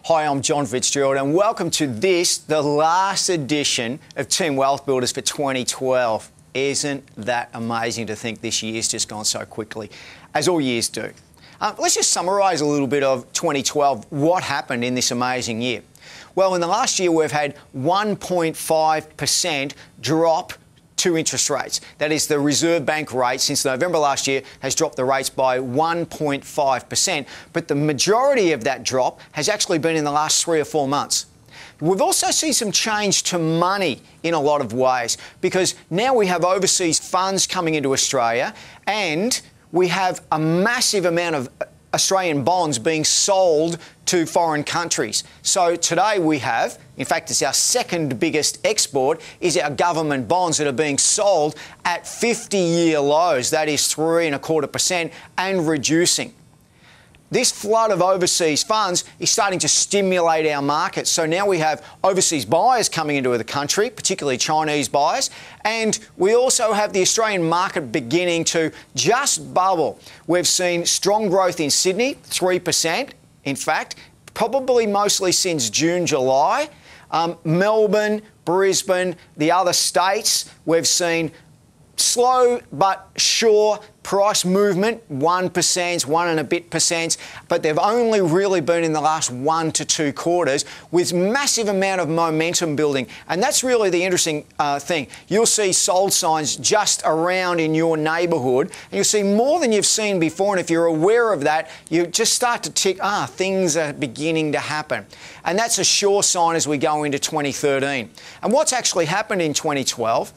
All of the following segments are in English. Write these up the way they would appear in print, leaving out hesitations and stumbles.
Hi, I'm John Fitzgerald and welcome to this, the last edition of Team Wealth Builders for 2012. Isn't that amazing to think this year's just gone so quickly, as all years do. Let's just summarise a little bit of 2012, what happened in this amazing year. Well, in the last year we've had 1.5% drop to interest rates. That is, the Reserve Bank rate since November last year has dropped the rates by 1.5%, but the majority of that drop has actually been in the last 3 or 4 months. We've also seen some change to money in a lot of ways, because now we have overseas funds coming into Australia and we have a massive amount of Australian bonds being sold to foreign countries. So today we have, in fact it's our second biggest export, is our government bonds that are being sold at 50-year lows, that is 3.25%, and reducing. This flood of overseas funds is starting to stimulate our market. So now we have overseas buyers coming into the country, particularly Chinese buyers, and we also have the Australian market beginning to just bubble. We've seen strong growth in Sydney, 3%, in fact, probably mostly since June, July. Melbourne, Brisbane, the other states, we've seen slow but sure price movement, 1%, 1 and a bit percent, but they've only really been in the last 1 to 2 quarters with massive amount of momentum building. And that's really the interesting thing. You'll see sold signs just around in your neighbourhood, and you'll see more than you've seen before. And if you're aware of that, you just start to tick, things are beginning to happen. And that's a sure sign as we go into 2013. And what's actually happened in 2012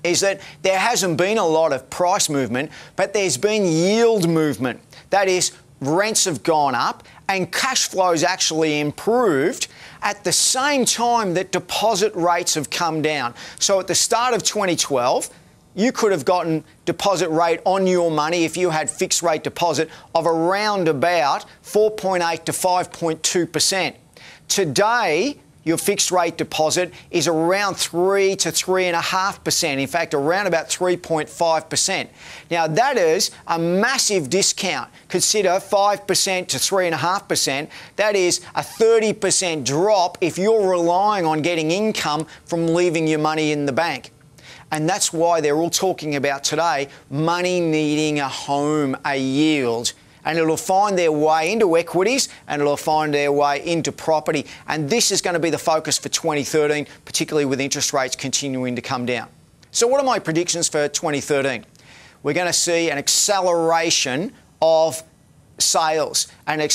is that there hasn't been a lot of price movement, but there's been yield movement. That is, rents have gone up and cash flows actually improved at the same time that deposit rates have come down. So at the start of 2012, you could have gotten deposit rate on your money if you had fixed rate deposit of around about 4.8 to 5.2%. Today, your fixed rate deposit is around 3 to 3.5%, in fact around about 3.5%. Now that is a massive discount. Consider 5% to 3.5%. That is a 30% drop if you're relying on getting income from leaving your money in the bank. And that's why they're all talking about today money needing a home, a yield. And it'll find their way into equities and it'll find their way into property. And this is going to be the focus for 2013, particularly with interest rates continuing to come down. So what are my predictions for 2013? We're going to see an acceleration of sales, that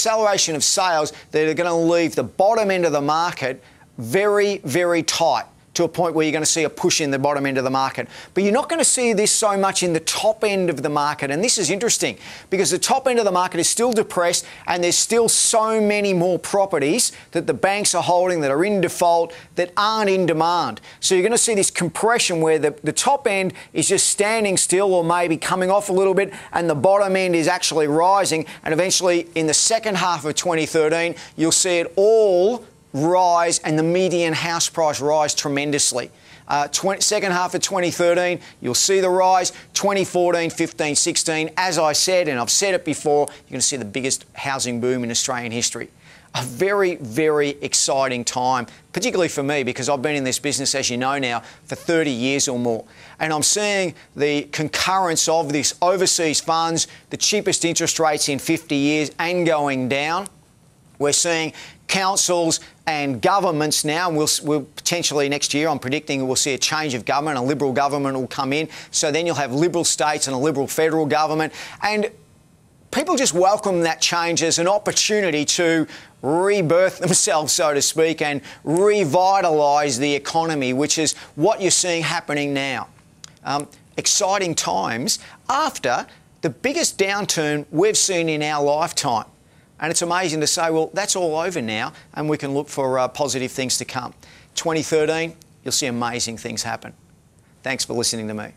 are going to leave the bottom end of the market very, very tight, to a point where you're going to see a push in the bottom end of the market. But you're not going to see this so much in the top end of the market. And this is interesting because the top end of the market is still depressed and there's still so many more properties that the banks are holding that are in default that aren't in demand. So you're going to see this compression where the top end is just standing still or maybe coming off a little bit, and the bottom end is actually rising. And eventually in the second half of 2013, you'll see it all rise and the median house price rise tremendously. Second half of 2013, you'll see the rise. 2014, 15, 16, as I said, and I've said it before, you're going to see the biggest housing boom in Australian history. A very, very exciting time, particularly for me, because I've been in this business, as you know now, for 30 years or more. And I'm seeing the concurrence of this overseas funds, the cheapest interest rates in 50 years and going down. We're seeing councils and governments now, and we'll potentially next year, I'm predicting we'll see a change of government, a Liberal government will come in. So then you'll have Liberal states and a Liberal federal government. And people just welcome that change as an opportunity to rebirth themselves, so to speak, and revitalise the economy, which is what you're seeing happening now. Exciting times after the biggest downturn we've seen in our lifetime. And it's amazing to say, well, that's all over now and we can look for positive things to come. 2013, you'll see amazing things happen. Thanks for listening to me.